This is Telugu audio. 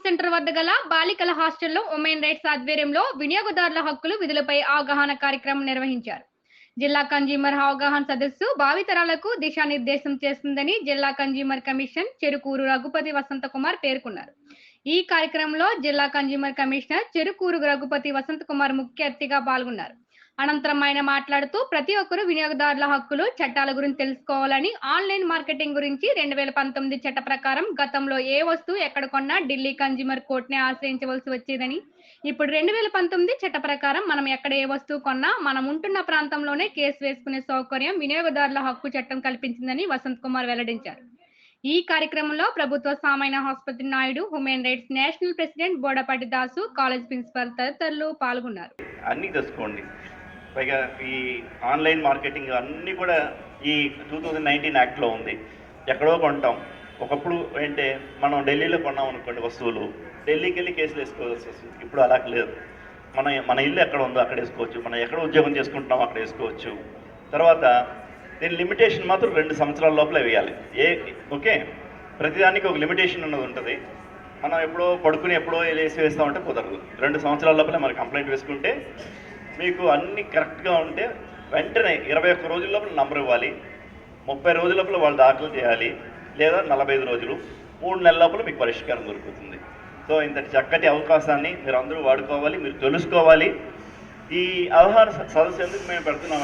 సెంటర్ వద్ద గల బాలికల హాస్టల్లో ఉమెన్ రైట్స్ ఆధ్వర్యంలో వినియోగదారుల హక్కులు విధులపై అవగాహన కార్యక్రమం నిర్వహించారు. జిల్లా కన్జ్యూమర్ అవగాహన సదస్సు భావితరాలకు దిశానిర్దేశం చేస్తుందని జిల్లా కన్జ్యూమర్ కమిషన్ చెరుకూరు రఘుపతి వసంతకుమార్ పేర్కొన్నారు. ఈ కార్యక్రమంలో జిల్లా కన్జ్యూమర్ కమిషనర్ చెరుకూరు రఘుపతి వసంతకుమార్ ముఖ్య అతిథిగా పాల్గొన్నారు. అనంతరం ఆయన మాట్లాడుతూ ప్రతి ఒక్కరూ వినియోగదారుల హక్కులు చట్టాల గురించి తెలుసుకోవాలని, ఆన్లైన్ మార్కెటింగ్ గురించి 2019 చట్ట ప్రకారం గతంలో ఏ వస్తువు ఎక్కడ కొన్నా ఢిల్లీ కన్జ్యూమర్ కోర్టునే ఆశ్రయించవలసి వచ్చేదని, ఇప్పుడు 2019 చట్ట ప్రకారం మనం ఎక్కడ ఏ వస్తువు కొన్నా మనం ఉంటున్న ప్రాంతంలోనే కేసు వేసుకునే సౌకర్యం వినియోగదారుల హక్కు చట్టం కల్పించిందని వసంత్ కుమార్ వెల్లడించారు. ఈ కార్యక్రమంలో ప్రభుత్వ సామాన్య ఆసుపత్రి Naidu, human rights national president Bodapati Dasu, college principal తదితరులు పాల్గొన్నారు. అన్నీ తెలుసుకోండి. పైగా ఈ ఆన్లైన్ మార్కెటింగ్ అన్నీ కూడా ఈ 2019 యాక్ట్లో ఉంది. ఎక్కడో కొంటాం. ఒకప్పుడు ఏంటంటే మనం ఢిల్లీలో కొన్నాం అనుకోండి వస్తువులు, ఢిల్లీకి వెళ్ళి కేసులు వేసుకోవాల్సి వస్తుంది. ఇప్పుడు అలా లేదు. మన ఇల్లు ఎక్కడ ఉందో అక్కడ వేసుకోవచ్చు, మనం ఎక్కడ ఉద్యోగం చేసుకుంటున్నామో అక్కడ వేసుకోవచ్చు. తర్వాత దీని లిమిటేషన్ మాత్రం 2 సంవత్సరాల లోపల వేయాలి. ఓకే, ప్రతిదానికి ఒక లిమిటేషన్ అన్నది ఉంటుంది. మనం ఎప్పుడో పడుకుని ఎప్పుడో వేస్తామంటే కుదరదు. 2 సంవత్సరాల లోపల మనం కంప్లైంట్ వేసుకుంటే మీకు అన్నీ కరెక్ట్గా ఉంటే వెంటనే 21 రోజుల లోపల నంబర్ ఇవ్వాలి, 30 రోజుల లోపల వాళ్ళు దాఖలు చేయాలి, లేదా 45 రోజులు, 3 నెలల లోపల మీకు పరిష్కారం దొరుకుతుంది. సో ఇంతటి చక్కటి అవకాశాన్ని మీరు అందరూ వాడుకోవాలి, మీరు తెలుసుకోవాలి. ఈ అవగాహన సదస్సు ఎందుకు మేము పెడుతున్నాం